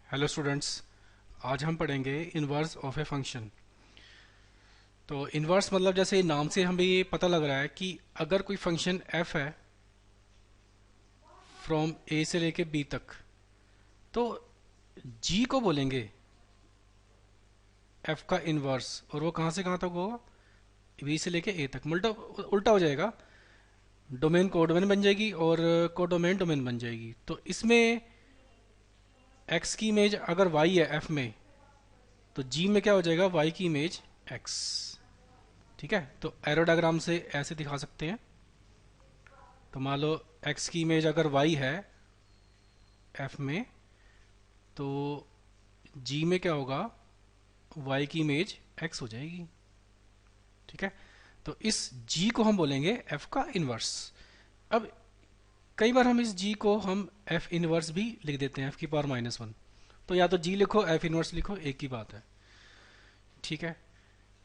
Hello students. आज हम पढ़ेंगे इनवर्स ऑफ ए फंक्शन। तो इनवर्स मतलब जैसे नाम से हमें ये पता लग रहा है कि अगर कोई फंक्शन f है फ्रॉम a से लेके b तक, तो g को बोलेंगे f का इनवर्स। और वो कहाँ से कहाँ तक होगा? b से लेके a तक। उल्टा उल्टा हो जाएगा, डोमेन कोडोमेन बन जाएगी और कोडोमेन डोमेन बन जाएगी। तो इसमें x की इमेज अगर y है f में, तो g में क्या हो जाएगा? y की इमेज x। ठीक है, तो एरो डायग्राम से ऐसे दिखा सकते हैं। तो मान लो x की इमेज अगर y है f में, तो g में क्या होगा? y की इमेज x हो जाएगी। ठीक है, तो इस g को हम बोलेंगे f का इनवर्स। अब कई बार हम इस g को हम f इनवर्स भी लिख देते हैं, f की पावर -1। तो या तो g लिखो f इनवर्स लिखो, एक ही बात है। ठीक है,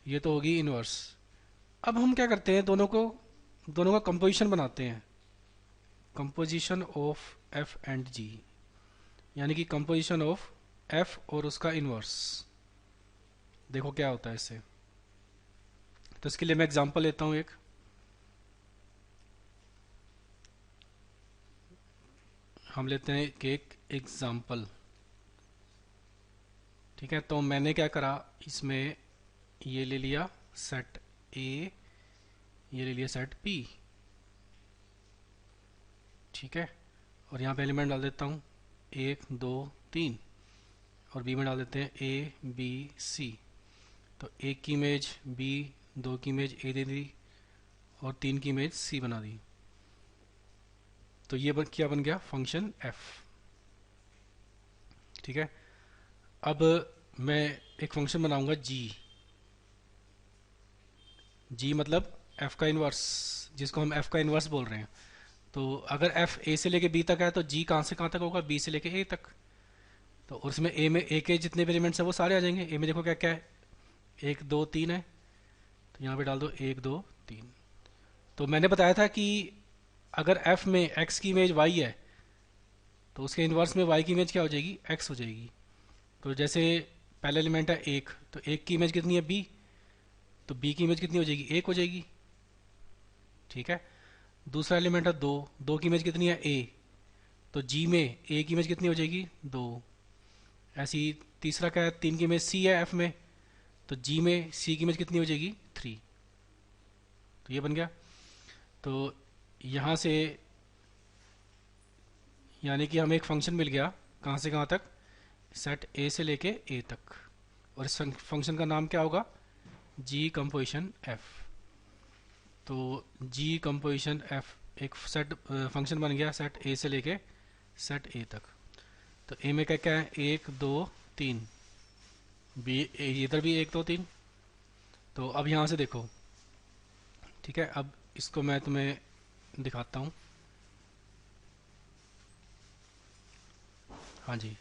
ये तो होगी इनवर्स। अब हम क्या करते हैं, दोनों का कंपोजिशन बनाते हैं। Composition of f and g, यानी कि कंपोजिशन ऑफ f और उसका इनवर्स। देखो क्या होता है इससे। तो इसके लिए मैं एग्जांपल लेता हूँ एक। हम लेते हैं कि एक एग्जांपल। ठीक है, तो मैंने क्या करा, इसमें ये ले लिया सेट ए, ये ले लिया सेट बी। ठीक है, और यहाँ पे एलिमेंट डाल देता हूँ 1 2 3, और बी में डाल देते हैं ए बी सी। तो एक की इमेज बी, दो की इमेज ए दे दी, और तीन की इमेज सी बना दी। तो ये क्या बन गया? Function F. ठीक है, अब मैं एक फंक्शन बनाऊंगा जी। जी मतलब एफ का इनवर्स, जिसको हम एफ का इनवर्स बोल रहे हैं। तो अगर एफ ए से लेके बी तक है, तो जी कहाँ से कहाँ तक होगा? बी से लेके ए तक। तो उसमें ए के जितने भी एलिमेंट्स हैं वो सारे आ जाएंगे। ए में देखो क्या क्या है, 1 2 3 है। तो यहाँ पे डाल दो 1 2 3। तो मैंने बताया था कि अगर एफ में एक्स की इमेज वाई है, तो उसके इन्वर्स में वाई की इमेज क्या हो जाएगी? एक्स हो जाएगी। तो जैसे पहला एलिमेंट है एक, तो एक की इमेज कितनी है? बी। तो बी की इमेज कितनी हो जाएगी? एक हो जाएगी। ठीक है, दूसरा एलिमेंट है दो, दो की इमेज कितनी है? ए। तो जी में ए की इमेज कितनी हो जाएगी? दो। ऐसी तीसरा क्या है? तीन की इमेज सी है एफ में, तो जी में सी की इमेज कितनी हो जाएगी? 3। तो ये बन गया। तो यहाँ से यानी कि हमें एक फंक्शन मिल गया, कहाँ से कहाँ तक? सेट ए से लेके ए तक। और इस फंक्शन का नाम क्या होगा? जी कंपोजिशन एफ। तो जी कंपोजिशन एफ एक सेट फंक्शन बन गया, सेट ए से लेके सेट ए तक। तो ए में क्या क्या है? 1 2 3। बी इधर भी 1 2 3। तो अब यहाँ से देखो। ठीक है, अब इसको मैं तुम्हें दिखाता हूँ। हाँ जी,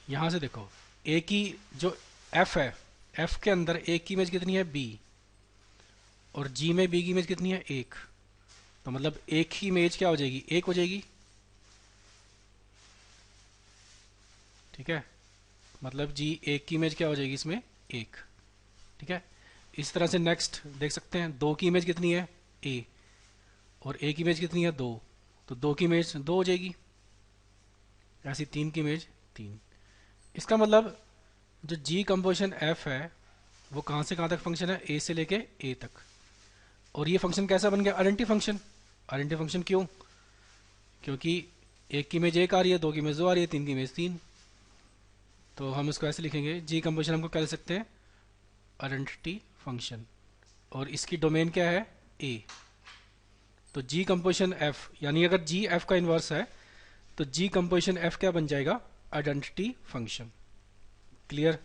यहाँ से देखो। ए की जो एफ है, एफ के अंदर ए की इमेज कितनी है? बी। और जी में बी की इमेज कितनी है? एक। तो मतलब एक ही इमेज क्या हो जाएगी? एक हो जाएगी। ठीक है, मतलब जी एक की इमेज क्या हो जाएगी इसमें? एक। ठीक है, इस तरह से नेक्स्ट देख सकते हैं। दो की इमेज कितनी है? ए। और ए की इमेज कितनी है? दो। तो दो की इमेज दो हो जाएगी। ऐसी तीन की इमेज तीन। इसका मतलब जो जी कंपोजिशन एफ है, वो कहाँ से कहाँ तक फंक्शन है? ए से लेके ए तक। और ये फंक्शन कैसा बन गया? Identity function. आइडेंटिटी फंक्शन क्यों? क्योंकि एक की इमेज एक आ रही है, दो की इमेज दो आ रही है, तीन की इमेज तीन। तो हम इसको ऐसे लिखेंगे, जी कंपोजिशन हमको कह सकते हैं आइडेंटिटी फंक्शन। और इसकी डोमेन क्या है? ए। तो जी कंपोजिशन एफ, यानी अगर जी एफ का इन्वर्स है, तो जी कंपोजिशन एफ क्या बन जाएगा? Identity function. क्लियर?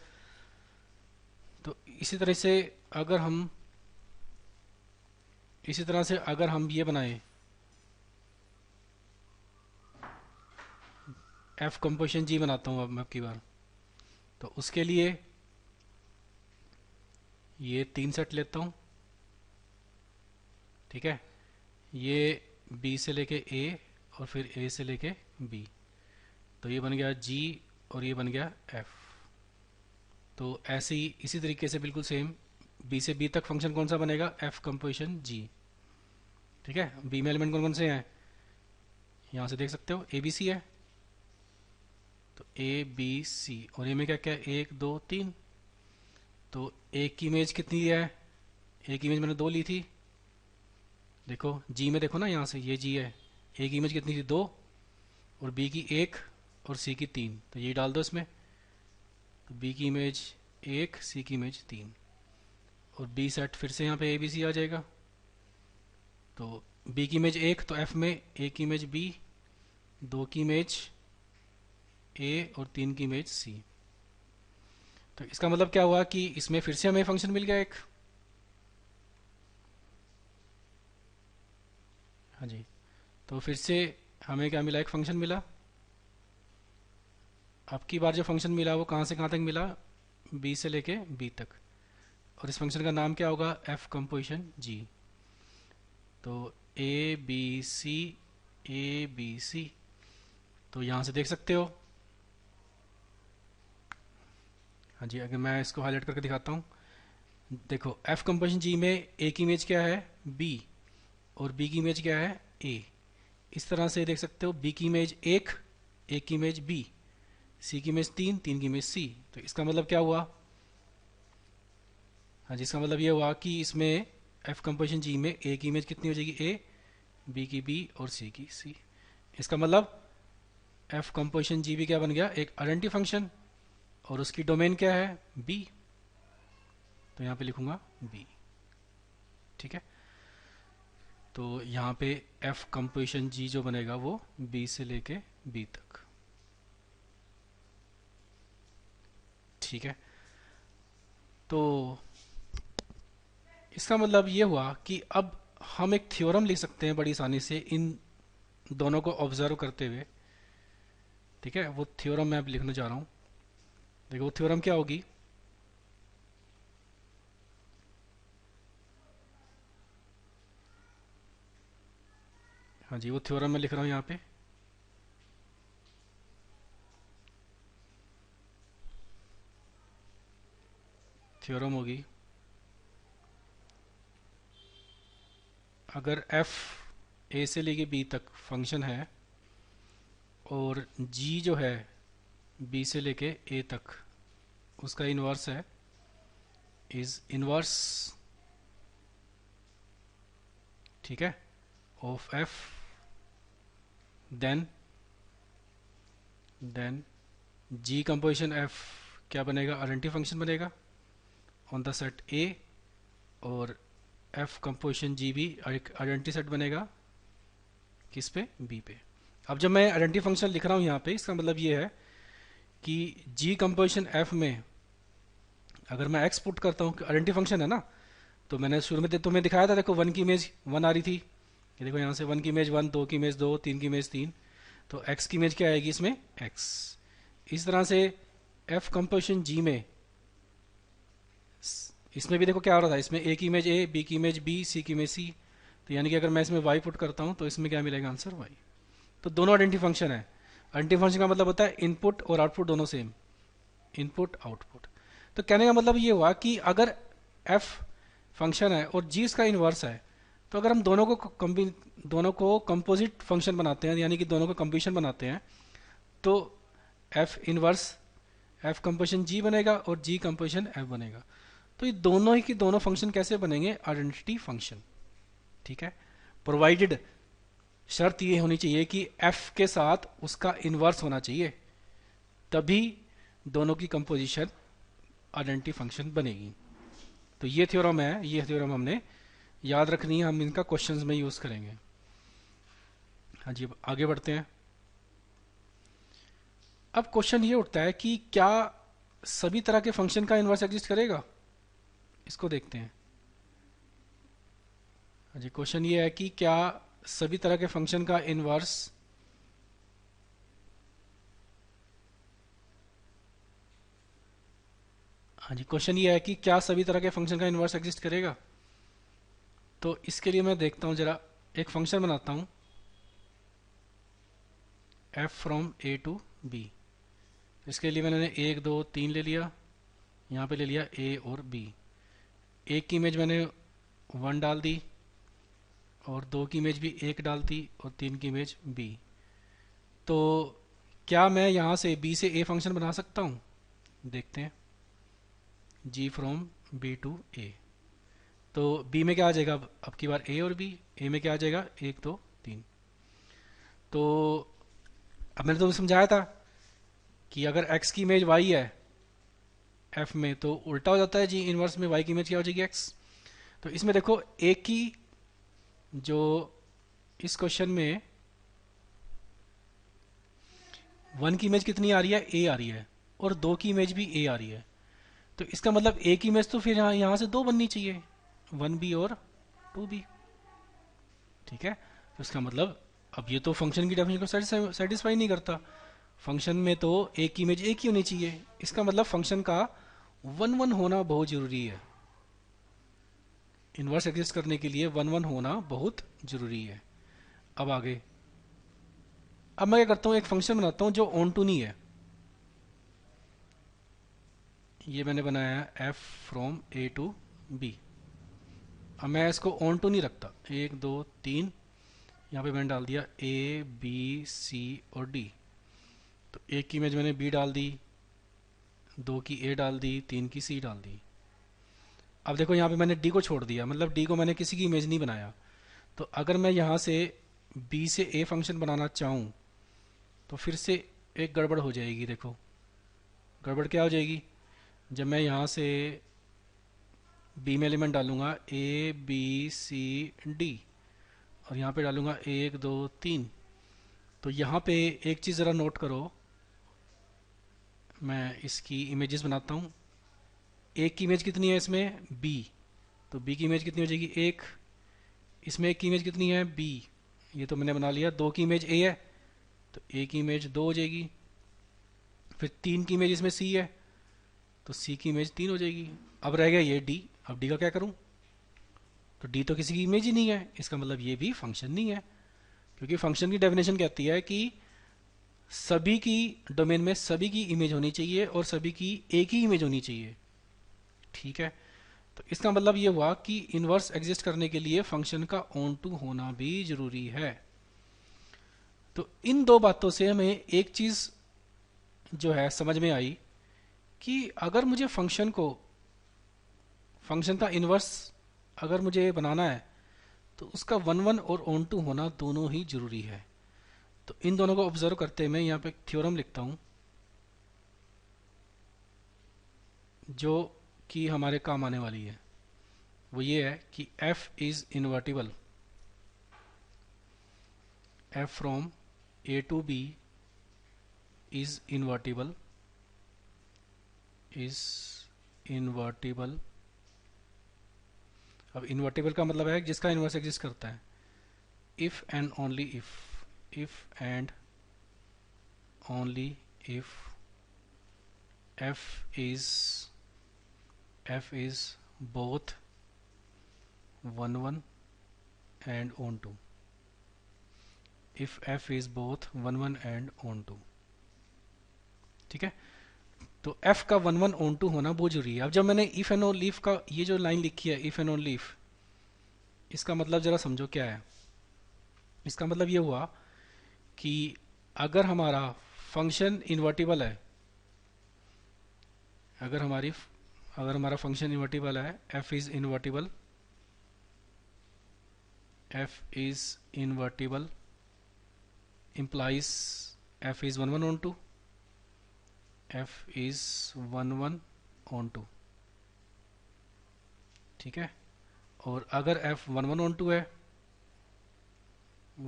तो अगर हम इसी तरह से अगर हम ये बनाएं, एफ कंपोजिशन जी बनाता हूँ अब मैं की बार। तो उसके लिए ये 3 सेट लेता हूँ। ठीक है, ये बी से लेके ए, और फिर ए से लेके बी। तो ये बन गया जी और ये बन गया एफ। तो ऐसे ही इसी तरीके से बिल्कुल सेम बी से बी तक फंक्शन कौन सा बनेगा, एफ कंपोजिशन जी। ठीक है, बी में एलिमेंट कौन कौन से हैं, यहाँ से देख सकते हो ए बी सी है, तो ए बी सी, और ए में क्या क्या है, एक दो तीन। तो एक की इमेज कितनी है, एक इमेज मैंने दो ली थी, देखो जी में देखो ना, यहाँ से ये जी है, ए की इमेज कितनी थी दो, और बी की एक, और सी की तीन, तो ये डाल दो इसमें। तो बी की इमेज एक, सी की इमेज तीन, और बी सेट फिर से यहाँ पे ए बी सी आ जाएगा। तो बी की इमेज एक, तो एफ में ए की इमेज बी, दो की इमेज ए, और तीन की इमेज सी। तो इसका मतलब क्या हुआ कि इसमें फिर से हमें फंक्शन मिल गया एक। हाँ जी, तो फिर से हमें क्या मिला, एक फंक्शन मिला। अब की बार जो फंक्शन मिला वो कहाँ से कहाँ तक मिला, बी से लेके बी तक, और इस फंक्शन का नाम क्या होगा, एफ कंपोजिशन जी। तो A B C, A B C, तो यहाँ से देख सकते हो। हाँ जी, अगर मैं इसको हाईलाइट करके दिखाता हूँ, देखो एफ कंपोजिशन जी में ए की इमेज क्या है, बी, और बी की इमेज क्या है, ए। इस तरह से देख सकते हो, बी की इमेज एक, ए की इमेज बी, सी की इमेज तीन, तीन की इमेज सी। तो इसका मतलब क्या हुआ, हाँ जी, इसका मतलब ये हुआ कि इसमें एफ कंपोजिशन जी में ए की इमेज कितनी हो जाएगी, ए, बी की बी, और सी की सी। इसका मतलब एफ कंपोजिशन जी भी क्या बन गया, एक आइडेंटिटी फंक्शन, और उसकी डोमेन क्या है, बी। तो यहाँ पे लिखूंगा बी। ठीक है, तो यहाँ पे एफ कंपोजिशन जी जो बनेगा वो बी से लेके बी तक। ठीक है, तो इसका मतलब ये हुआ कि अब हम एक थ्योरम लिख सकते हैं बड़ी आसानी से इन दोनों को ऑब्जर्व करते हुए। ठीक है, वो थ्योरम मैं अब लिखने जा रहा हूँ। देखो वो थ्योरम क्या होगी, हाँ जी, वो थ्योरम मैं लिख रहा हूँ यहाँ पे। थ्योरम होगी, अगर एफ ए से लेके बी तक फंक्शन है, और जी जो है बी से लेके ए तक उसका इन्वर्स है, इज इन्वर्स, ठीक है, of f, then g composition f क्या बनेगा, आइडेंटिटी फंक्शन बनेगा ऑन द सेट ए, और एफ कंपोजिशन जी भी आइडेंटिटी सेट बनेगा किस पे, बी पे। अब जब मैं आइडेंटिटी फंक्शन लिख रहा हूँ यहाँ पे, इसका मतलब ये है कि जी कंपोजिशन एफ में अगर मैं एक्स पुट करता हूँ, आइडेंटिटी फंक्शन है ना, तो मैंने शुरू में तुम्हें दिखाया था, देखो वन की इमेज वन आ रही थी, ये देखो यहाँ से वन की इमेज वन, दो की इमेज दो, तीन की इमेज तीन, तो एक्स की इमेज क्या आएगी इसमें, एक्स। इस तरह से एफ कंपोजिशन जी में इसमें भी देखो क्या हो रहा था, इसमें ए की इमेज ए, बी की इमेज बी, सी की इमेज सी, तो यानी कि अगर मैं इसमें वाई पुट करता हूँ तो इसमें क्या मिलेगा, आंसर वाई। तो दोनों आइडेंटिटी फंक्शन है। आइडेंटिटी फंक्शन का मतलब होता है इनपुट और आउटपुट दोनों सेम, इनपुट आउटपुट। तो कहने का मतलब ये हुआ कि अगर एफ फंक्शन है और जी इसका इन्वर्स है, तो अगर हम दोनों को कंपोजिट फंक्शन बनाते हैं, यानी कि दोनों को कंपोजिशन बनाते हैं, तो एफ इनवर्स एफ कंपोजिशन जी बनेगा और जी कंपोजिशन एफ बनेगा। तो ये दोनों ही की दोनों फंक्शन कैसे बनेंगे, आइडेंटिटी फंक्शन। ठीक है, प्रोवाइडेड, शर्त ये होनी चाहिए कि एफ के साथ उसका इन्वर्स होना चाहिए, तभी दोनों की कंपोजिशन आइडेंटिटी फंक्शन बनेगी। तो ये थ्योरम है, ये थ्योरम हमने याद रखनी है, हम इनका क्वेश्चंस में यूज करेंगे। हाँ जी, अब आगे बढ़ते हैं। अब क्वेश्चन ये उठता है कि क्या सभी तरह के फंक्शन का इन्वर्स एग्जिस्ट करेगा, इसको देखते हैं। हाँ जी, क्वेश्चन ये है कि क्या सभी तरह के फंक्शन का इन्वर्स हाँ जी, क्वेश्चन ये है कि क्या सभी तरह के फंक्शन का इन्वर्स एग्जिस्ट करेगा। तो इसके लिए मैं देखता हूँ जरा, एक फंक्शन बनाता हूँ f from A to B. इसके लिए मैंने 1 2 3 ले लिया, यहाँ पे ले लिया ए और बी। एक की इमेज मैंने 1 डाल दी, और 2 की इमेज भी 1 डाल दी, और 3 की इमेज बी। तो क्या मैं यहाँ से बी से ए फंक्शन बना सकता हूँ? देखते हैं। जी फ्रॉम बी टू ए। तो बी में क्या आ जाएगा? अब की बार ए और बी। ए में क्या आ जाएगा? 1 2 3। तो अब मैंने तुम्हें समझाया था कि अगर एक्स की इमेज वाई है एफ में, तो उल्टा हो जाता है जी इनवर्स में, वाई की इमेज क्या हो जाएगी? एक्स। तो इसमें देखो, ए की जो इस क्वेश्चन में 1 की इमेज कितनी आ रही है? ए आ रही है, और 2 की इमेज भी ए आ रही है। तो इसका मतलब ए की इमेज तो फिर यहाँ से 2 बननी चाहिए, 1 बी और 2 बी। ठीक है, तो इसका मतलब अब ये तो फंक्शन की डेफिनेशन को सेटिस्फाई नहीं करता। फंक्शन में तो ए की इमेज एक ही होनी चाहिए। इसका मतलब फंक्शन का 1 1 होना बहुत जरूरी है। इनवर्स एग्जिस्ट करने के लिए 1 1 होना बहुत जरूरी है। अब आगे, अब मैं क्या करता हूँ, एक फंक्शन बनाता हूँ जो ऑन टू नहीं है। ये मैंने बनाया है f from A to B. अब मैं इसको ऑन टू नहीं रखता। 1 2 3, यहाँ पे मैंने डाल दिया ए बी सी और डी। तो एक की इमेज मैंने बी डाल दी, 2 की ए डाल दी, 3 की सी डाल दी। अब देखो यहाँ पे मैंने डी को छोड़ दिया, मतलब डी को मैंने किसी की इमेज नहीं बनाया। तो अगर मैं यहाँ से बी से ए फंक्शन बनाना चाहूँ, तो फिर से एक गड़बड़ हो जाएगी। देखो गड़बड़ क्या हो जाएगी? जब मैं यहाँ से बी में एलिमेंट डालूंगा ए बी सी डी, और यहाँ पे डालूंगा 1 2 3, तो यहाँ पे एक चीज़ ज़रा नोट करो। मैं इसकी इमेजेस बनाता हूँ। एक की इमेज कितनी है इसमें? बी। तो बी की इमेज कितनी हो जाएगी? 1। इसमें एक की इमेज कितनी है? बी। ये तो मैंने बना लिया। 2 की इमेज ए है, तो ए की इमेज 2 हो जाएगी। फिर 3 की इमेज इसमें सी है, तो सी की इमेज 3 हो जाएगी। अब रह गया ये डी। अब डी का क्या करूँ? तो डी तो किसी की इमेज ही नहीं है, इसका मतलब ये भी फंक्शन नहीं है। क्योंकि फंक्शन की डेफिनेशन कहती है कि सभी की डोमेन में सभी की इमेज होनी चाहिए, और सभी की एक ही इमेज होनी चाहिए। ठीक है, तो इसका मतलब ये हुआ कि इनवर्स एग्जिस्ट करने के लिए फंक्शन का ऑन टू होना भी जरूरी है। तो इन दो बातों से हमें एक चीज जो है समझ में आई कि अगर मुझे फंक्शन का इनवर्स अगर मुझे बनाना है, तो उसका 1 1 और ऑन टू होना दोनों ही जरूरी है। तो इन दोनों को ऑब्जर्व करते मैं यहाँ पे एक थ्योरम लिखता हूँ जो कि हमारे काम आने वाली है। वो ये है कि f is invertible, f from a to b is invertible. अब इन्वर्टिबल का मतलब है जिसका इनवर्स एग्जिस्ट करता है। If and only if and only if f is both 1 1 and on 2। if f is both 1 1 and on 2। ठीक है, तो f का 1 1 on 2 होना बहुत जरूरी है। अब जब मैंने इफ एंड ओनली इफ का ये जो लाइन लिखी है, इफ एंड ओनली इफ, इसका मतलब जरा समझो क्या है। इसका मतलब ये हुआ कि अगर हमारा फंक्शन इन्वर्टिबल है, अगर हमारा फंक्शन इन्वर्टिबल है, f is invertible, implies f is 1 1 on 2, f is 1 1 on 2। ठीक है, और अगर f 1 1 on 2 है,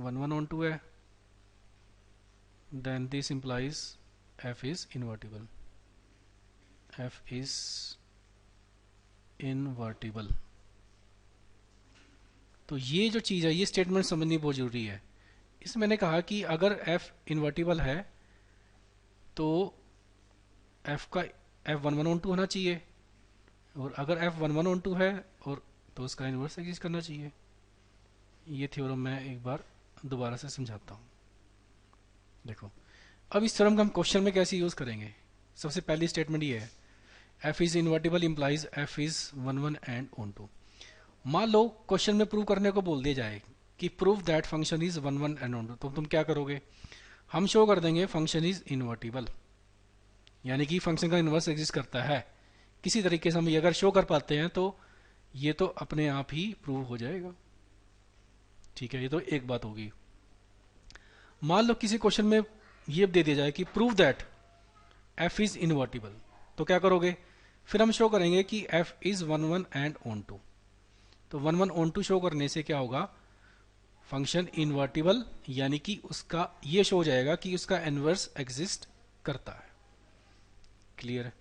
1 1 on 2 है, then this implies f is invertible, f is invertible। तो ये जो चीज़ है, ये स्टेटमेंट समझनी बहुत ज़रूरी है। इसमें मैंने कहा कि अगर f इन्वर्टिबल है तो f का f 1 1 on 2 होना चाहिए, और अगर f 1 1 on 2 है और तो उसका इन्वर्स एग्जिस्ट करना चाहिए। ये थ्योरम मैं एक बार दोबारा से समझाता हूँ। देखो, अब इस थ्योरम को हम क्वेश्चन में कैसे यूज़ करेंगे। सबसे पहली स्टेटमेंट ये है, f is invertible implies f is one one and onto. मान लो क्वेश्चन में प्रूव करने को बोल दिया जाए कि prove that function is one one and onto, तो तुम क्या करोगे? हम शो कर देंगे फंक्शन इज इन्वर्टिबल, यानी कि फंक्शन का इन्वर्स एग्जिस्ट करता है। किसी तरीके से हम ये अगर शो कर पाते हैं तो ये तो अपने आप ही प्रूव हो जाएगा। ठीक है, ये तो एक बात होगी। मान लो किसी क्वेश्चन में ये दे दिया जाए कि prove that f is invertible, तो क्या करोगे? फिर हम शो करेंगे कि f is one one and onto. तो one one onto show करने से क्या होगा? फंक्शन इन्वर्टिबल, यानी कि उसका ये शो हो जाएगा कि उसका इनवर्स एग्जिस्ट करता है। क्लियर है?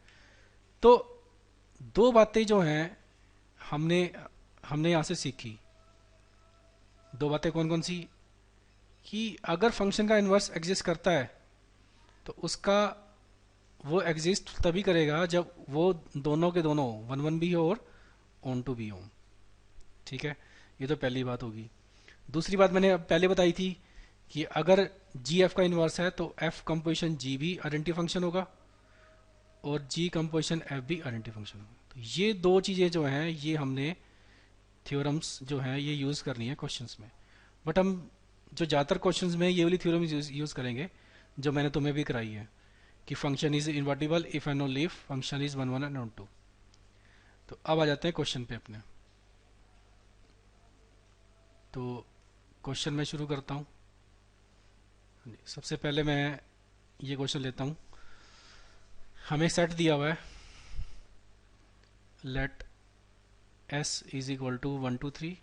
तो दो बातें जो हैं हमने हमने यहां से सीखी। दो बातें कौन कौन सी? कि अगर फंक्शन का इन्वर्स एग्जिस्ट करता है तो उसका वो एग्जिस्ट तभी करेगा जब वो दोनों के दोनों वन वन भी हो और ऑन टू भी हो। ठीक है, ये तो पहली बात होगी। दूसरी बात मैंने पहले बताई थी कि अगर जी एफ का इन्वर्स है तो एफ कंपोजिशन जी भी आइडेंटिटी फंक्शन होगा और जी कंपोजिशन एफ भी आइडेंटिटी फंक्शन होगा। तो ये दो चीज़ें जो हैं ये हमने थ्योरम्स जो हैं ये यूज़ करनी है क्वेश्चंस में। बट हम जो ज़्यादातर क्वेश्चंस में ये वाली थ्योरम यूज़ करेंगे जो मैंने तुम्हें भी कराई है कि function is invertible if and only if function is one one and onto. तो अब आ जाते हैं क्वेश्चन पे अपने। तो क्वेश्चन मैं शुरू करता हूँ। सबसे पहले मैं ये क्वेश्चन लेता हूँ। हमें सेट दिया हुआ है, let S is equal to 1 2 3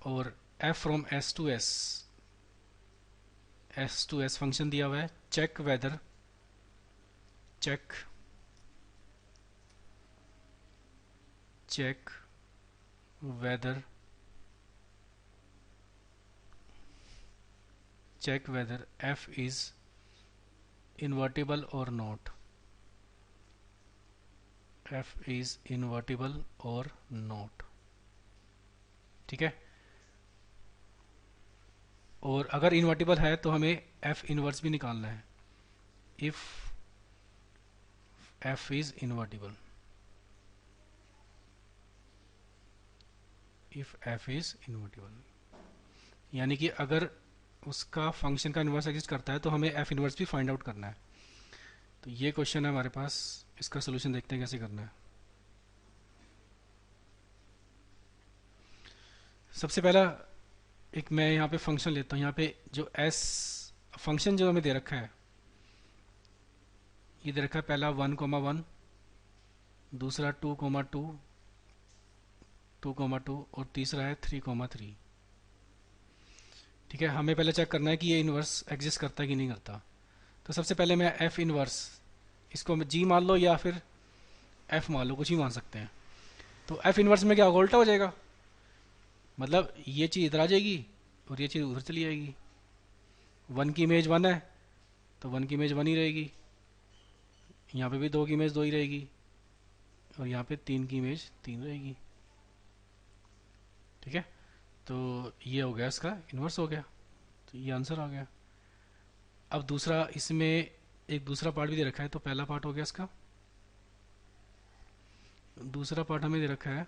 और f from S to S function दिया हुआ है। Check whether check whether f is invertible or not, f is invertible or not। ठीक है, और अगर इन्वर्टिबल है तो हमें f इनवर्स भी निकालना है। If f is invertible, if f is invertible, यानी कि अगर उसका फंक्शन का इन्वर्स एग्जिस्ट करता है तो हमें f इनवर्स भी फाइंड आउट करना है। तो ये क्वेश्चन है हमारे पास, इसका सोल्यूशन देखते हैं कैसे करना है। सबसे पहला एक मैं यहाँ पे फंक्शन लेता हूँ। यहाँ पे जो s फंक्शन जो हमें दे रखा है ये दे रखा है, पहला 1,1, दूसरा 2,2 2,2 और तीसरा है 3,3। ठीक है, हमें पहले चेक करना है कि ये इन्वर्स एग्जिस्ट करता है कि नहीं करता। तो सबसे पहले मैं एफ इन्वर्स, इसको जी मान लो या फिर एफ मान लो, कुछ भी मान सकते हैं। तो एफ इन्वर्स में क्या होगा? उल्टा हो जाएगा, मतलब ये चीज़ इधर आ जाएगी और ये चीज़ उधर चली जाएगी। 1 की इमेज 1 है तो 1 की इमेज 1 ही रहेगी, यहाँ पे भी 2 की इमेज 2 ही रहेगी और यहाँ पे 3 की इमेज 3 रहेगी। ठीक है, तो ये हो गया, इसका इन्वर्स हो गया, तो ये आंसर आ गया। अब दूसरा, इसमें एक दूसरा पार्ट भी दे रखा है। तो पहला पार्ट हो गया इसका, दूसरा पार्ट हमें दे रखा है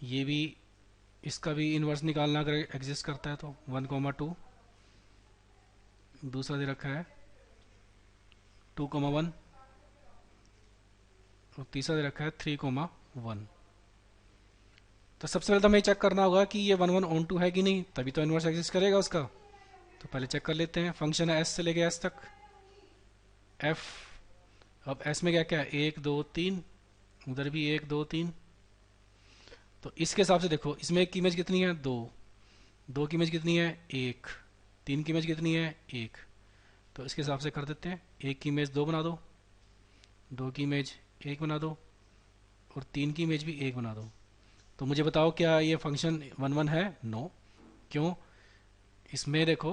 ये भी, इसका भी इन्वर्स निकालना अगर एग्जिस्ट करता है तो 1,2, दूसरा दे रखा है 2,1 और तीसरा दे रखा है 3,1। तो सबसे पहले तो हमें चेक करना होगा कि ये 1 1 ऑन टू है कि नहीं, तभी तो इन्वर्स एग्जिस्ट करेगा उसका। तो पहले चेक कर लेते हैं। फंक्शन है एस से लेके एस तक, एफ। अब एस में क्या क्या है? 1 2 3, उधर भी 1 2 3। तो इसके हिसाब से देखो, इसमें एक की इमेज कितनी है? 2, 2 की इमेज कितनी है? 1, 3 की इमेज कितनी है? 1। तो इसके हिसाब से कर देते हैं, 1 की इमेज 2 बना दो, 2 की इमेज 1 बना दो और 3 की इमेज भी 1 बना दो। तो मुझे बताओ क्या ये फंक्शन 1 1 है? नो। क्यों? इसमें देखो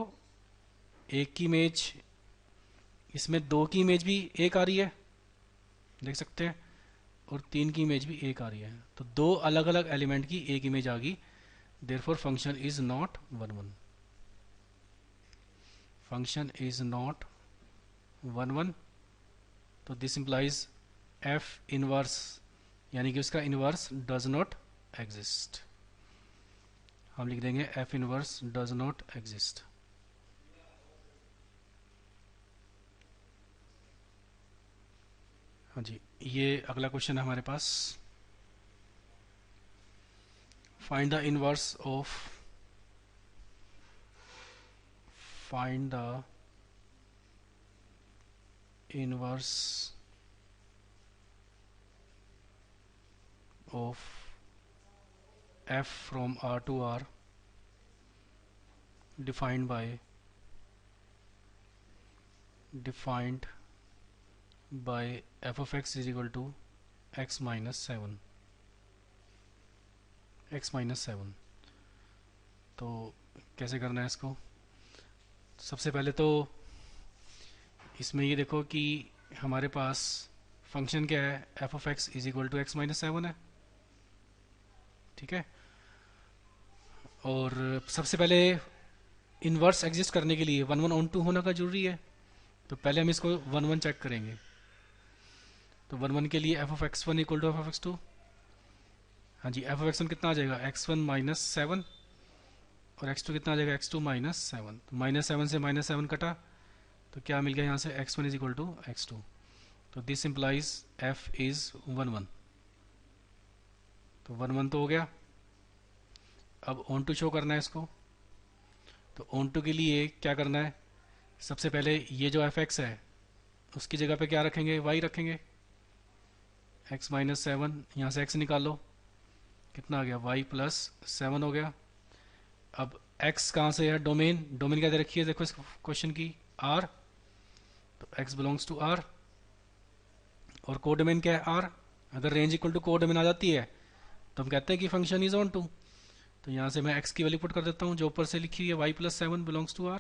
1 की इमेज, इसमें 2 की इमेज भी 1 आ रही है, देख सकते हैं, और 3 की इमेज भी 1 आ रही है। तो दो अलग अलग एलिमेंट की एक इमेज आ गई, therefore function is not 1 1। Function is not 1 1, तो दिस इम्प्लाइज एफ इनवर्स यानी कि उसका इनवर्स डज नॉट एग्जिस्ट। हम लिख देंगे f inverse does not exist. हाँ जी, ये अगला क्वेश्चन है हमारे पास। Find the inverse of find the inverse of f from R to R defined by f of x is equal to x minus 7 x minus 7। तो कैसे करना है इसको? सबसे पहले तो इसमें ये देखो कि हमारे पास फंक्शन क्या है, f of x is equal to x minus 7 है, ठीक है। और सबसे पहले इन्वर्स एग्जिस्ट करने के लिए 1 1 ऑन 2 होना का जरूरी है, तो पहले हम इसको 1 1 चेक करेंगे। तो 1 1 के लिए f of x 1 equal to f of x 2, हाँ जी, एफ ऑफ एक्स 1 कितना आ जाएगा x1 माइनस 7 और x2 कितना आ जाएगा x2 माइनस 7। तो माइनस 7 से माइनस 7 कटा तो क्या मिल गया यहाँ से x1 is equal to x2। तो दिस इम्प्लाइज f इज 1 1, तो 1 1 तो हो गया। अब ऑन टू शो करना है इसको, तो ऑन टू के लिए क्या करना है, सबसे पहले ये जो एफ एक्स है उसकी जगह पे क्या रखेंगे, y रखेंगे। x माइनस 7, यहाँ से x निकाल लो, कितना आ गया y प्लस 7 हो गया। अब x कहाँ से है, डोमेन, डोमेन क्या दे रखी है देखो इस क्वेश्चन की, r, तो x बिलोंग्स टू r और को डोमेन क्या है r। अगर रेंज इक्वल टू को डोमेन आ जाती है तो हम कहते हैं कि फंक्शन इज ऑन टू। तो यहाँ से मैं x की वैल्यू पुट कर देता हूँ जो ऊपर से लिखी हुई है y plus 7 belongs to r।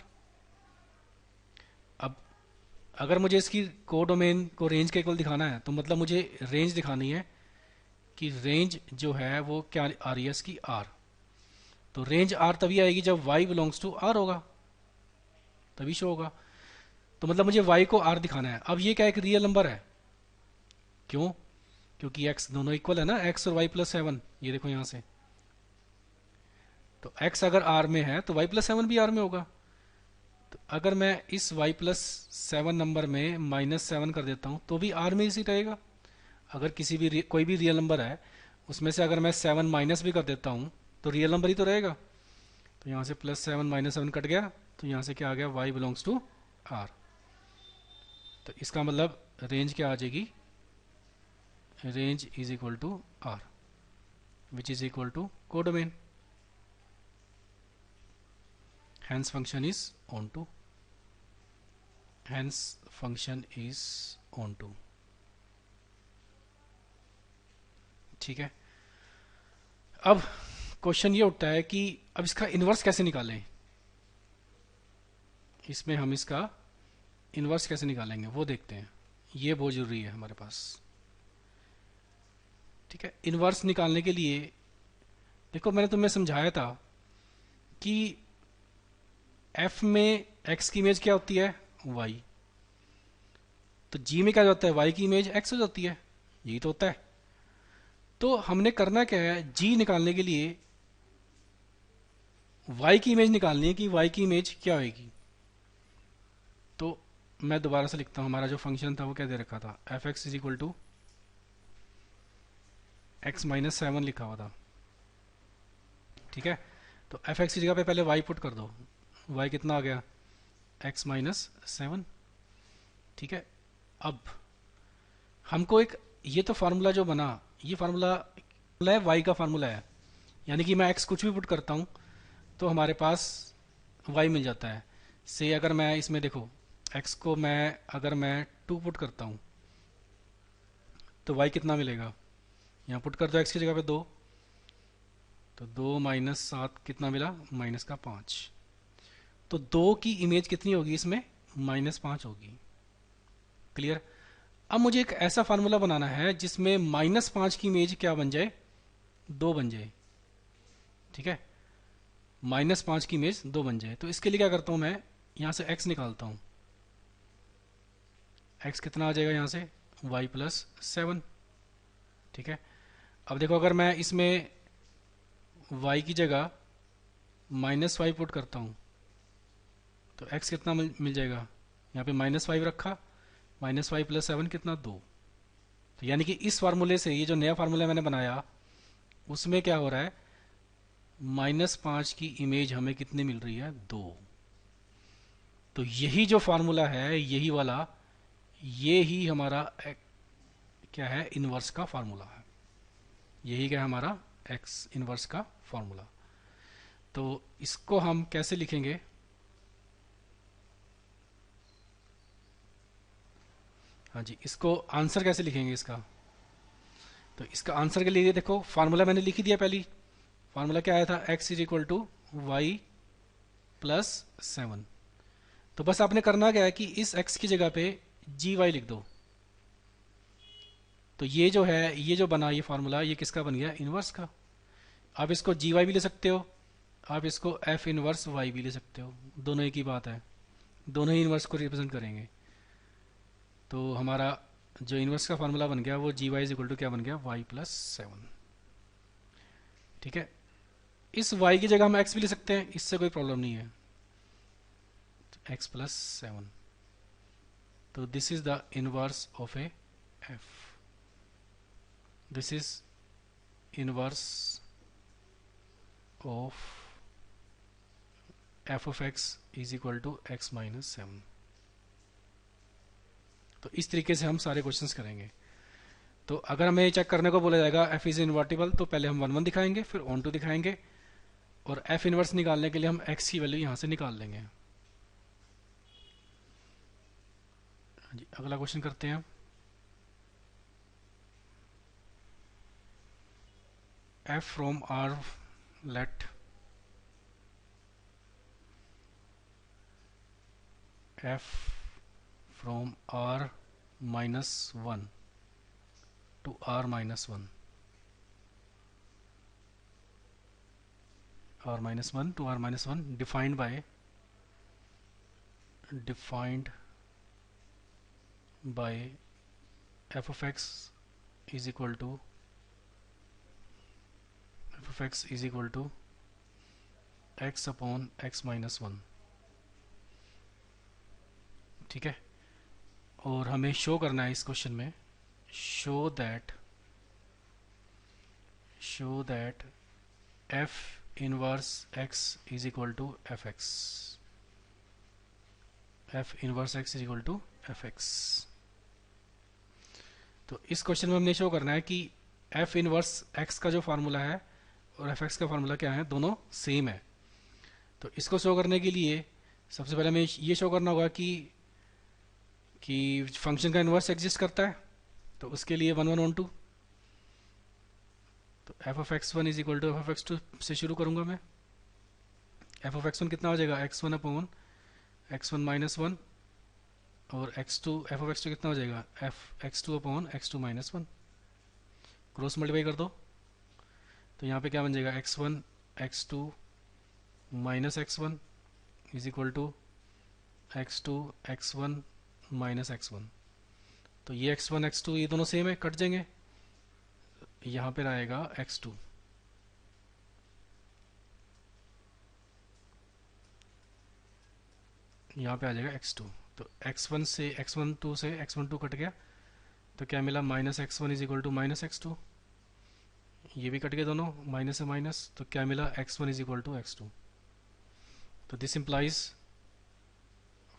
अब अगर मुझे इसकी को डोमेन को रेंज के इक्वल दिखाना है तो मतलब मुझे रेंज दिखानी है कि रेंज जो है वो क्या आ रही है इसकी r। तो रेंज r तभी आएगी जब y बिलोंग्स टू r होगा, तभी शो होगा। तो मतलब मुझे y को r दिखाना है। अब ये क्या एक रियल नंबर है, क्यों? क्योंकि x दोनों इक्वल है ना, x और y प्लस 7, ये देखो यहां से। तो x अगर r में है तो y प्लस 7 भी r में होगा। तो अगर मैं इस y प्लस 7 नंबर में माइनस 7 कर देता हूं तो भी r में इसी रहेगा। अगर किसी भी कोई भी रियल नंबर है उसमें से अगर मैं 7 माइनस भी कर देता हूं तो रियल नंबर ही तो रहेगा। तो यहाँ से प्लस 7 माइनस 7 कट गया, तो यहाँ से क्या आ गया, y बिलोंग्स टू r। तो इसका मतलब रेंज क्या आ जाएगी, range is equal to r which is equal to codomain, hence function is onto, hence function is onto, ठीक है। अब क्वेश्चन ये उठता है कि अब इसका इन्वर्स कैसे निकालें, इसमें हम इसका इन्वर्स कैसे निकालेंगे वो देखते हैं, ये बहुत जरूरी है हमारे पास, ठीक है। इन्वर्स निकालने के लिए देखो मैंने तुम्हें समझाया था कि f में x की इमेज क्या होती है, y, तो g में क्या होता है, y की इमेज x हो जाती है, यही तो होता है। तो हमने करना क्या है, g निकालने के लिए y की इमेज निकालनी है कि y की इमेज क्या होगी। तो मैं दोबारा से लिखता हूं, हमारा जो फंक्शन था वो क्या दे रखा था, f x is equal to x minus 7 लिखा हुआ था, ठीक है। तो एफ एक्स की जगह पे पहले y पुट कर दो, y कितना आ गया, x माइनस 7, ठीक है। अब हमको एक ये तो फार्मूला जो बना, ये फार्मूला है y का फार्मूला है, यानी कि मैं x कुछ भी पुट करता हूं तो हमारे पास y मिल जाता है। से अगर मैं इसमें देखो x को मैं अगर मैं 2 पुट करता हूं तो y कितना मिलेगा, यहाँ पुट कर दो x की जगह पे 2, तो 2 माइनस 7 कितना मिला, माइनस का 5। तो 2 की इमेज कितनी होगी इसमें, माइनस 5 होगी, क्लियर। अब मुझे एक ऐसा फार्मूला बनाना है जिसमें माइनस 5 की इमेज क्या बन जाए, 2 बन जाए, ठीक है, माइनस 5 की इमेज 2 बन जाए। तो इसके लिए क्या करता हूं मैं, यहाँ से x निकालता हूँ, x कितना आ जाएगा यहाँ से, y+7। ठीक है, अब देखो अगर मैं इसमें y की जगह -5 पुट करता हूँ तो x कितना मिल जाएगा, यहाँ पे -5 रखा, -5 + 7 कितना, 2। तो यानी कि इस फार्मूले से, ये जो नया फार्मूला मैंने बनाया उसमें क्या हो रहा है, -5 की इमेज हमें कितनी मिल रही है, 2। तो यही जो फार्मूला है, यही वाला, ये ही हमारा क्या है, इनवर्स का फार्मूला है। यही क्या है हमारा एक्स इनवर्स का फार्मूला। तो इसको हम कैसे लिखेंगे, हाँ जी, इसको आंसर कैसे लिखेंगे इसका। तो इसका आंसर के लिए देखो फार्मूला मैंने लिख ही दिया पहली। फार्मूला क्या आया था, x = y+7। तो बस आपने करना क्या है कि इस x की जगह पे gy लिख दो। तो ये जो है, ये जो बना ये फार्मूला, ये किसका बन गया, इनवर्स का। आप इसको gy भी ले सकते हो, आप इसको f इनवर्स y भी ले सकते हो, दोनों एक ही बात है, दोनों ही इनवर्स को रिप्रेजेंट करेंगे। तो हमारा जो इनवर्स का फार्मूला बन गया वो gy = क्या बन गया, y+7। ठीक है, इस y की जगह हम x भी ले सकते हैं, इससे कोई प्रॉब्लम नहीं है, x+7। तो this is the inverse of A f, this is inverse of f of x = x-7। तो इस तरीके से हम सारे क्वेश्चंस करेंगे। तो अगर हमें चेक करने को बोला जाएगा f इज इनवर्टिबल, तो पहले हम 1 1 दिखाएंगे, फिर ऑन टू दिखाएंगे, और f इनवर्स निकालने के लिए हम x की वैल्यू यहां से निकाल लेंगे। हाँ जी, अगला क्वेश्चन करते हैं। f from R, let f from R-1 to R-1, R-1 to R-1 defined by f of x is equal to x/x-1। ठीक है, और हमें शो करना है इस क्वेश्चन में, show that f inverse x is equal to f x, f inverse x is equal to f x. तो इस क्वेश्चन में हमने शो करना है कि f इनवर्स x का जो फार्मूला है और एफ एक्स का फार्मूला क्या है, दोनों सेम है। तो इसको शो करने के लिए सबसे पहले हमें ये शो करना होगा कि फंक्शन का इन्वर्स एग्जिस्ट करता है। तो उसके लिए 1 1 1 2, तो f(x1) is equal to f(x2) से शुरू करूंगा मैं। f(x1) कितना हो जाएगा, x1/(x1 - 1) और x2 f(x2) कितना हो जाएगा, f(x2/(x2 - 1)। क्रॉस मल्टीप्लाई कर दो, तो यहाँ पे क्या बन जाएगा, x1 x2 - x1 is equal to x2 x1 - x1। तो ये x1 x2 ये दोनों सेम है, कट जाएंगे, यहाँ पे आएगा x2, यहाँ पे आ जाएगा x2। तो x1 से x12 से x12 कट गया, तो क्या मिला, -x1 is equal to -x2, ये भी कट गए दोनों, माइनस से माइनस, तो क्या मिला, x1 is equal to x2। तो this implies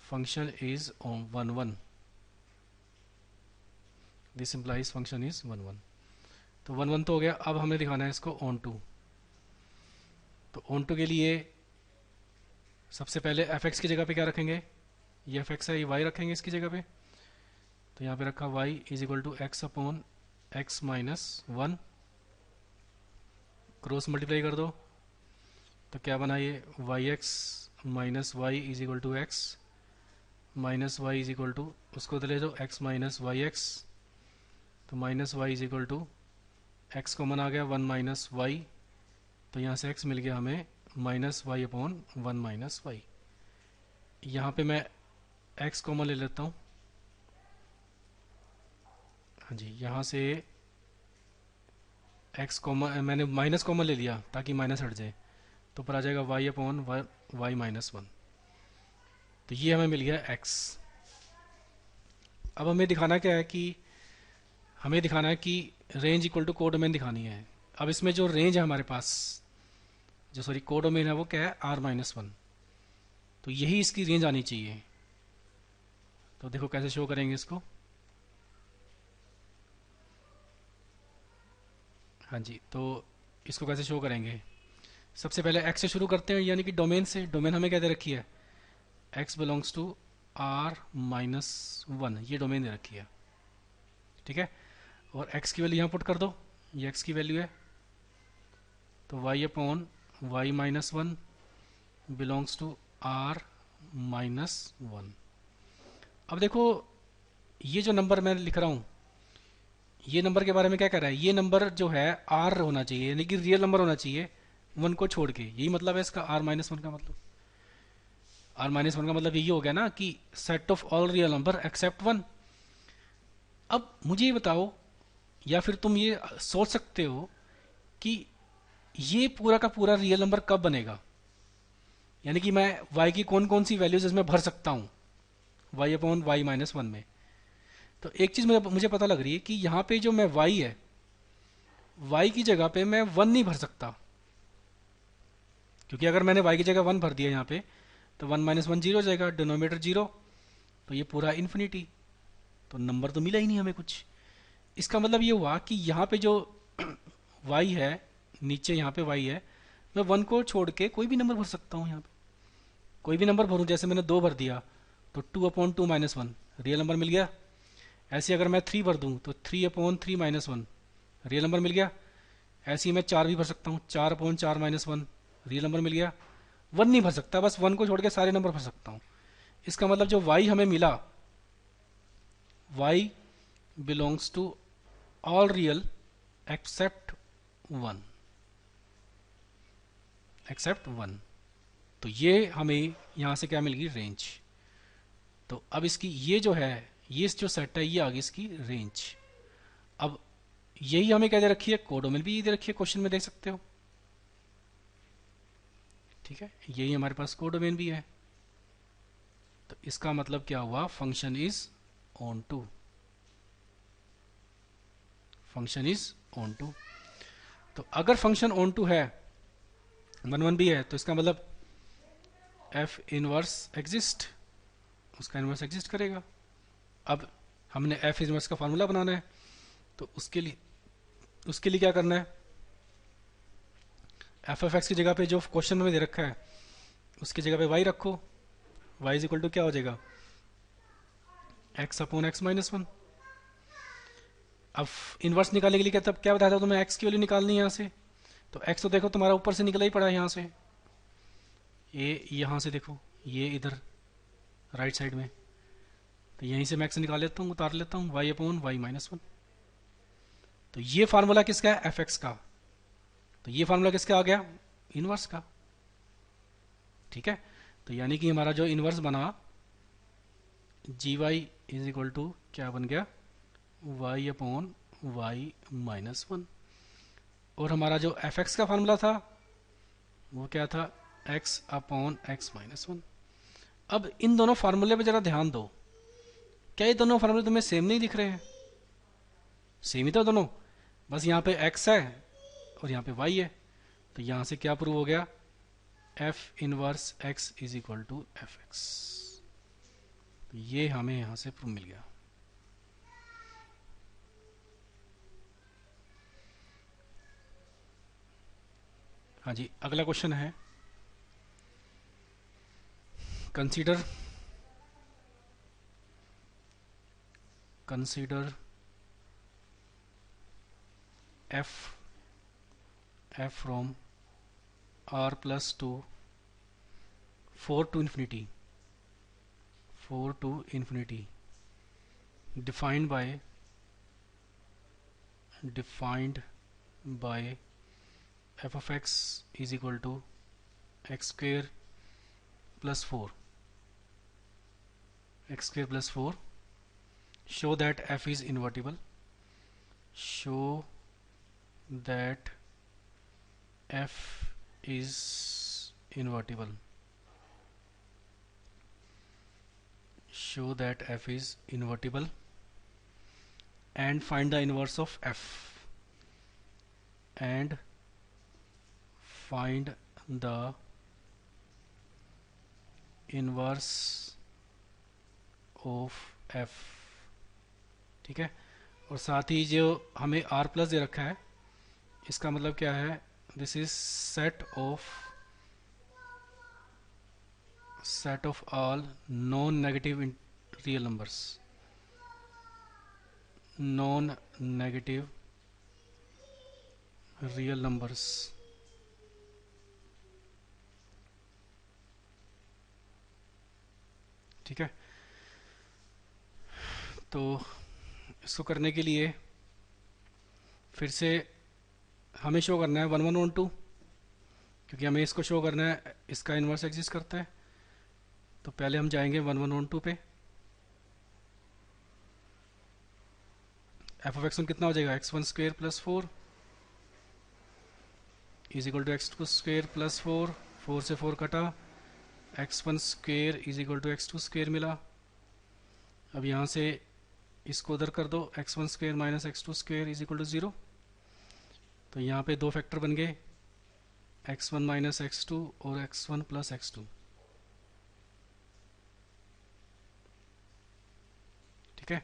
function is 1 1, this implies function is 1 1। तो 1 1 तो हो गया, अब हमें दिखाना है इसको ऑन टू। तो ऑन टू के लिए सबसे पहले f(x) की जगह पे क्या रखेंगे, ये f(x) है, ये y रखेंगे इसकी जगह पे। तो यहाँ पे रखा y is equal to x/(x-1)। Cross multiply कर दो, तो क्या बना ये, yx - y is equal to x minus y is equal to, उसको तो ले जाओ x - yx, तो -y is equal to x common आ गया 1 - y, तो यहाँ से x मिल गया हमें -y/1 - y। यहाँ पे मैं x कॉमन ले लेता हूँ। हाँ जी, यहाँ से x कॉमन, मैंने माइनस कॉमन ले लिया ताकि माइनस हट जाए, तो ऊपर आ जाएगा y upon y minus one. तो ये हमें मिल गया x। अब हमें दिखाना क्या है कि हमें दिखाना है कि रेंज इक्वल टू कोडोमेन दिखानी है। अब इसमें जो रेंज है हमारे पास, जो सॉरी कोडोमेन है, वो क्या है r माइनस वन। तो यही इसकी रेंज आनी चाहिए। तो देखो कैसे शो करेंगे इसको। हाँ जी, तो इसको कैसे शो करेंगे, सबसे पहले x से शुरू करते हैं, यानी कि डोमेन से। डोमेन हमें क्या दे रखी है, x belongs to r minus one, ये डोमेन दे रखी है। ठीक है, और x की वैल्यू यहाँ पुट कर दो, ये x की वैल्यू है। तो y upon y minus one belongs to r minus one. अब देखो, ये जो नंबर मैं लिख रहा हूँ, ये नंबर के बारे में क्या कह रहा है, ये नंबर जो है r होना चाहिए, यानी कि रियल नंबर होना चाहिए वन को छोड़ के। यही मतलब है इसका r माइनस वन का मतलब। r माइनस वन का मतलब यही हो गया ना कि set of all real number except one. अब मुझे ये बताओ, या फिर तुम ये सोच सकते हो कि ये पूरा का पूरा रियल नंबर कब बनेगा, यानी कि मैं y की कौन कौन सी वैल्यूज इसमें भर सकता हूँ y upon y minus one में। तो एक चीज़ मुझे पता लग रही है कि यहाँ पे जो मैं y है, y की जगह पे मैं वन नहीं भर सकता, क्योंकि अगर मैंने y की जगह वन भर दिया यहाँ पे, तो वन माइनस वन जीरो हो जाएगा, डिनोमीटर जीरो, तो ये पूरा इन्फिनिटी, तो नंबर तो मिला ही नहीं हमें कुछ। इसका मतलब ये हुआ कि यहाँ पे जो y है, नीचे यहाँ पे y है, मैं वन को छोड़ के कोई भी नंबर भर सकता हूँ। यहाँ पे कोई भी नंबर भरूँ, जैसे मैंने दो भर दिया तो two upon two minus one, real number मिल गया। ऐसे अगर मैं थ्री भर दूँ तो three upon three minus one, real number मिल गया। ऐसे ही मैं चार भी भर सकता हूँ, चार अपॉन चार माइनस वन, रियल नंबर मिल गया। वन नहीं भर सकता, बस वन को छोड़ के सारे नंबर भर सकता हूँ। इसका मतलब जो y हमें मिला, y belongs to all real except one, except one. तो ये हमें यहाँ से क्या मिल गई, रेंज। तो अब इसकी ये जो है, ये जो सेट है, ये आ गई इसकी रेंज। अब यही हमें क्या दे रखी है, कोडोमेन भी दे रखी है, क्वेश्चन में देख सकते हो। ठीक है, यही हमारे पास कोडोमेन भी है। तो इसका मतलब क्या हुआ, function is onto, function is onto. तो अगर फंक्शन ऑन टू है, वन वन भी है, तो इसका मतलब एफ इनवर्स एग्जिस्ट, उसका इनवर्स एग्जिस्ट करेगा। अब हमने एफ इनवर्स का फार्मूला बनाना है, तो उसके लिए क्या करना है, एफ एक्स की जगह पे जो क्वेश्चन में दे रखा है उसकी जगह पे वाई रखो। वाई इज इक्वल टू क्या हो जाएगा, x upon x minus one. अब इनवर्स निकालने के लिए क्या, तब क्या बताया था तुम्हें, एक्स की वैल्यू निकालनी है यहाँ से। तो एक्स तो देखो तुम्हारा ऊपर से निकला ही पड़ा है यहाँ से, ये यहाँ से देखो, ये इधर राइट साइड में, तो यहीं से मैं एक्स निकाल लेता हूँ, उतार लेता हूँ, y upon y minus one. तो ये फार्मूला किसका है, एफ एक्स का। तो ये फार्मूला किसका आ गया, इनवर्स का। ठीक है, तो यानी कि हमारा जो इनवर्स बना, g y is equal to क्या बन गया, y upon y minus one. और हमारा जो एफ एक्स का फार्मूला था वो क्या था, x upon x minus one. अब इन दोनों फार्मूले पे जरा ध्यान दो, क्या ये दोनों फार्मूले तुम्हें सेम नहीं दिख रहे हैं, सेम ही तो दोनों, बस यहाँ पे एक्स है और यहाँ पे वाई है। तो यहाँ से क्या प्रूव हो गया, f inverse x is equal to f x. तो ये हमें यहाँ से प्रूव मिल गया। हाँ जी, अगला क्वेश्चन है, consider f from r plus 2 4 to infinity defined by f of x is equal to x square plus 4। X square plus 4, show that f is invertible, show that f is invertible, show that f is invertible and find the inverse of f, and find the inverse of f। ठीक है, और साथ ही जो हमें r plus दे रखा है, इसका मतलब क्या है, this is set of all non-negative real numbers, non-negative real numbers। ठीक है, तो इसको करने के लिए फिर से हमें शो करना है 1 1 1 2, क्योंकि हमें इसको शो करना है इसका इन्वर्स एग्जिस्ट करता है। तो पहले हम जाएंगे 1 1 1 2 पे। एफ ऑफ x1 कितना हो जाएगा, x1 square plus 4 is equal to x2 square plus 4, 4 से 4 कटा, x1 square is equal to x2 square मिला। अब यहाँ से इसको उधर कर दो, x1 square minus x2 square is equal to 0। तो यहाँ पे दो फैक्टर बन गए, x1 माइनस x2 और x1 प्लस x2। ठीक है,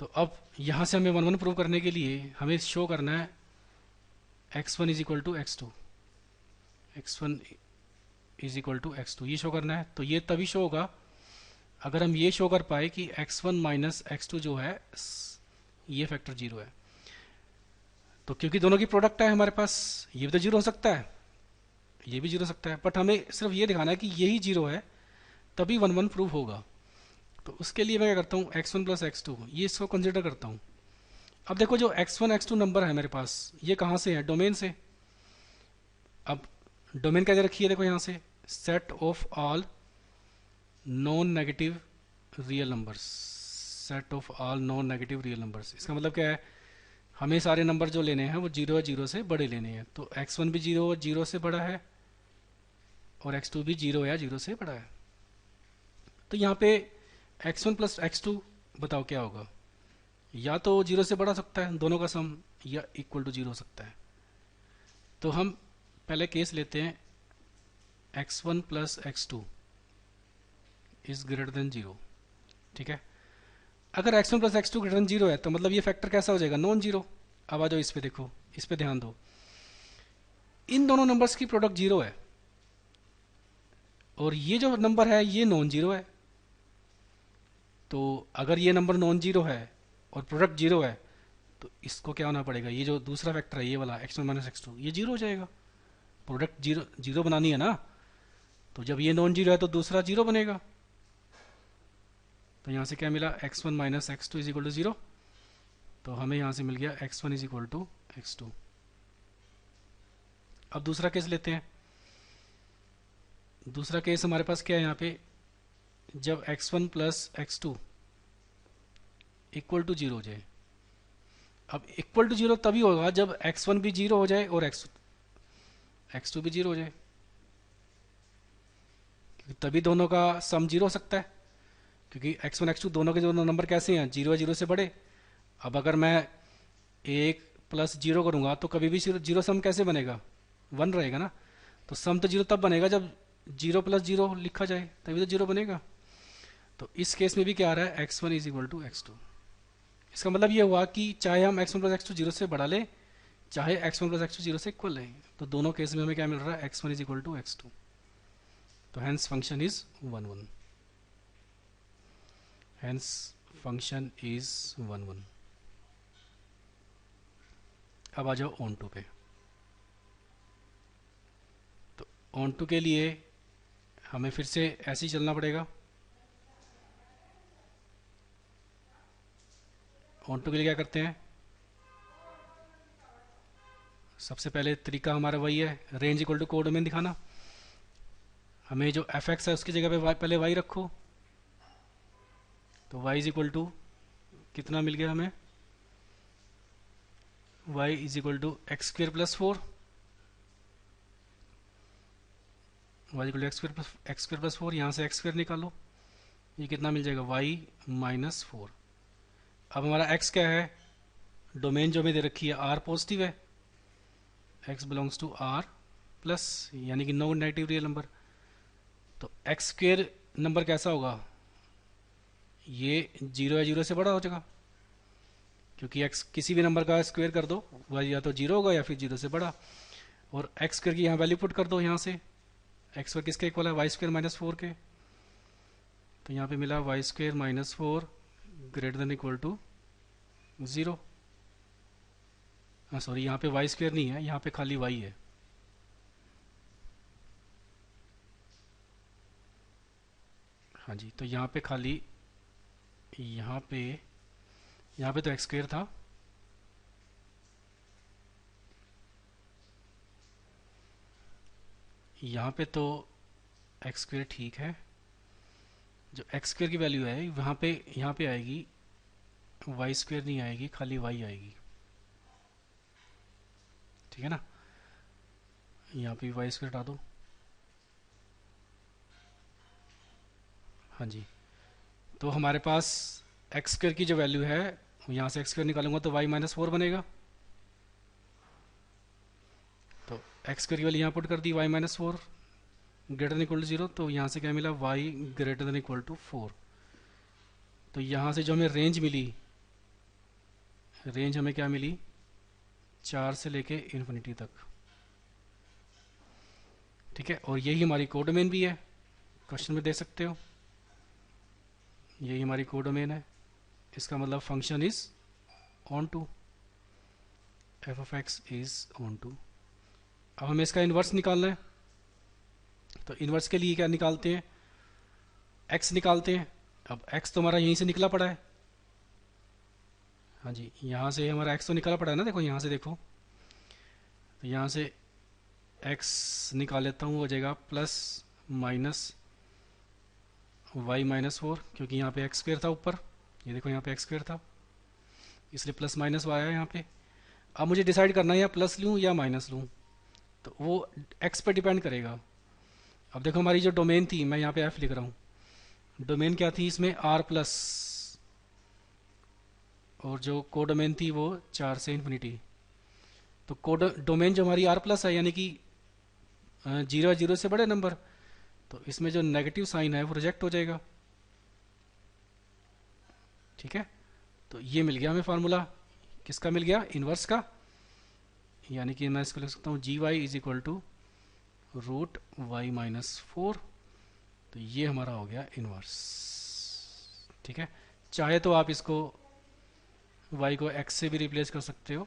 तो अब यहाँ से हमें 1 1 प्रूव करने के लिए हमें शो करना है x1 is equal to x2, x1 is equal to x2, ये शो करना है। तो ये तभी शो होगा अगर हम ये शो कर पाए कि x1 माइनस x2 जो है ये फैक्टर 0 है। तो क्योंकि दोनों की प्रोडक्ट है हमारे पास, ये भी तो 0 हो सकता है, ये भी 0 हो सकता है, बट हमें सिर्फ ये दिखाना है कि यही 0 है, तभी 1 1 प्रूव होगा। तो उसके लिए मैं क्या करता हूँ, x1 प्लस x2 ये इसको कंसिडर करता हूँ। अब देखो जो x1 x2 नंबर है मेरे पास, ये कहाँ से है, डोमेन से। अब डोमेन कैसे रखी है, देखो यहाँ से set of all non negative real numbers, set of all non negative real numbers. इसका मतलब क्या है, हमें सारे नंबर जो लेने हैं वो 0 या 0 से बड़े लेने हैं। तो x1 भी 0 या 0 से बड़ा है और x2 भी 0 या 0 से बड़ा है। तो यहाँ पे x1 प्लस x2 बताओ क्या होगा, या तो 0 से बड़ा सकता है दोनों का सम, या इक्वल टू 0 हो सकता है। तो हम पहले केस लेते हैं x1 plus x2 is greater than 0। ठीक है, अगर x1 plus x2 greater than 0 है तो मतलब ये फैक्टर कैसा हो जाएगा, नॉन जीरो। अब आ जाओ इस पे, देखो इस पे ध्यान दो, इन दोनों नंबर्स की प्रोडक्ट 0 है और ये जो नंबर है ये नॉन जीरो है। तो अगर ये नंबर नॉन जीरो है और प्रोडक्ट 0 है तो इसको क्या होना पड़ेगा, ये जो दूसरा फैक्टर है ये वाला x1 माइनस x2 ये 0 हो जाएगा। प्रोडक्ट 0 बनानी है ना, तो जब ये नॉन जीरो है तो दूसरा 0 बनेगा। तो यहाँ से क्या मिला, x1 minus x2 is equal to 0। तो हमें यहाँ से मिल गया x1 is equal to x2। अब दूसरा केस लेते हैं। दूसरा केस हमारे पास क्या है यहाँ पे, जब x1 plus x2 equal to 0 हो जाए। अब इक्वल टू 0 तभी होगा जब x1 भी 0 हो जाए और x2 भी 0 हो जाए, क्योंकि तभी दोनों का सम 0 हो सकता है। क्योंकि x1 x2 दोनों के दोनों नंबर कैसे हैं, 0 0 से बड़े। अब अगर मैं 1 प्लस 0 करूँगा तो कभी भी 0 सम कैसे बनेगा, 1 रहेगा ना। तो सम तो 0 तब बनेगा जब 0 प्लस 0 लिखा जाए, तभी तो 0 बनेगा। तो इस केस में भी क्या आ रहा है, x1 is equal to x2। इसका मतलब ये हुआ कि चाहे हम x1 प्लस x2 0 से बड़ा लें, चाहे x1 प्लस x2 0 से इक्वल लें, तो दोनों केस में हमें क्या मिल रहा है, x1 is equal to x2। तो hence function is 1 1, hence function is 1 1। अब आ जाओ ऑन टू पे। तो ऑन टू के लिए हमें फिर से ऐसे ही चलना पड़ेगा। ऑन टू के लिए क्या करते हैं, सबसे पहले तरीका हमारा वही है, रेंज इक्वल टू कोडोमेन दिखाना। हमें जो एफ एक्स है उसकी जगह पे पहले वाई रखो, तो y इज इक्वल टू कितना मिल गया हमें, y is equal to x square plus 4, y equal to x square plus 4, यहाँ से एक्स स्क्वेयर निकालो, ये कितना मिल जाएगा y माइनस 4। अब हमारा x क्या है, डोमेन जो हमें दे रखी है r पॉजिटिव है, x belongs to r plus, यानी कि नो नेगेटिव रियल नंबर। तो एक्स स्क्वेयर नंबर कैसा होगा, ये जीरो या जीरो से बड़ा हो जाएगा, क्योंकि x किसी भी नंबर का स्क्वेयर कर दो वह या तो जीरो होगा या फिर जीरो से बड़ा। और x स्क्वेयर की यहाँ वैल्यू पुट कर दो, यहाँ से x स्क्वेयर किसके इक्वल है, वाई स्क्वेयर माइनस 4 के। तो यहाँ पे मिला y square minus 4 greater than equal to 0। हाँ सॉरी, यहाँ पे वाई स्क्वेयर नहीं है, यहाँ पे खाली y है। हाँ जी, तो यहाँ पे खाली, यहाँ पे तो एक्स स्क्वेयर था, यहाँ पे तो एक्स स्क्वेयर ठीक है, जो एक्स स्क्वेयर की वैल्यू है वहाँ पे यहाँ पे आएगी, वाई स्क्वेयर नहीं आएगी, खाली वाई आएगी, ठीक है ना। यहाँ पे वाई स्क्वेयर हटा दो। हाँ जी, तो हमारे पास एक्स स्क्वेयर की जो वैल्यू है, यहाँ से एक्स स्क्वेयर निकालूंगा तो वाई माइनस 4 बनेगा। तो एक्स स्क्वेयर की वैल्यू यहाँ पुट कर दी, y minus 4 greater than equal to 0, तो यहाँ से क्या मिला, y greater than equal to 4। तो यहाँ से जो हमें रेंज मिली, रेंज हमें क्या मिली, 4 से लेके इन्फिनिटी तक, ठीक है। और यही हमारी कोडोमेन भी है, क्वेश्चन में दे सकते हो, यही हमारी कोडोमेन है। इसका मतलब function is onto, f of x is onto. अब हमें इसका इन्वर्स निकालना है, तो इन्वर्स के लिए क्या निकालते हैं, एक्स निकालते हैं। अब एक्स तो हमारा यहीं से निकला पड़ा है, हाँ जी, यहाँ से हमारा एक्स तो निकला पड़ा है ना, देखो यहाँ से देखो, तो यहाँ से एक्स निकाल लेता हूँ, हो जाएगा प्लस माइनस वाई माइनस 4, क्योंकि यहाँ पे एक्स स्क्वेयर था ऊपर, ये देखो यहाँ पे एक्स स्क्वेयर था, इसलिए प्लस माइनस आया यहाँ पे। अब मुझे डिसाइड करना है या प्लस लूँ या माइनस लूँ, तो वो एक्स पे डिपेंड करेगा। अब देखो हमारी जो डोमेन थी, मैं यहाँ पे एफ लिख रहा हूँ, डोमेन क्या थी इसमें, आर प्लस, और जो कोडोमेन थी वो 4 से इन्फिनिटी। तो कोड डोमेन जो हमारी आर प्लस है, यानी कि 0 से बड़े नंबर, तो इसमें जो नेगेटिव साइन है वो रिजेक्ट हो जाएगा, ठीक है। तो ये मिल गया हमें फार्मूला, किसका मिल गया, इनवर्स का, यानी कि मैं इसको लिख सकता हूँ g y is equal to root y minus 4। तो ये हमारा हो गया इनवर्स, ठीक है। चाहे तो आप इसको y को x से भी रिप्लेस कर सकते हो,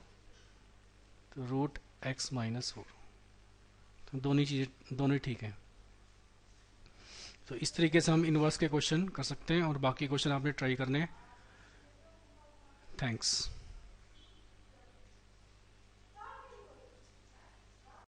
तो रूट x माइनस 4, तो दोनों चीज़ें दोनों ठीक है। तो इस तरीके से हम इनवर्स के क्वेश्चन कर सकते हैं, और बाकी क्वेश्चन आपने ट्राई करने हैं। थैंक्स।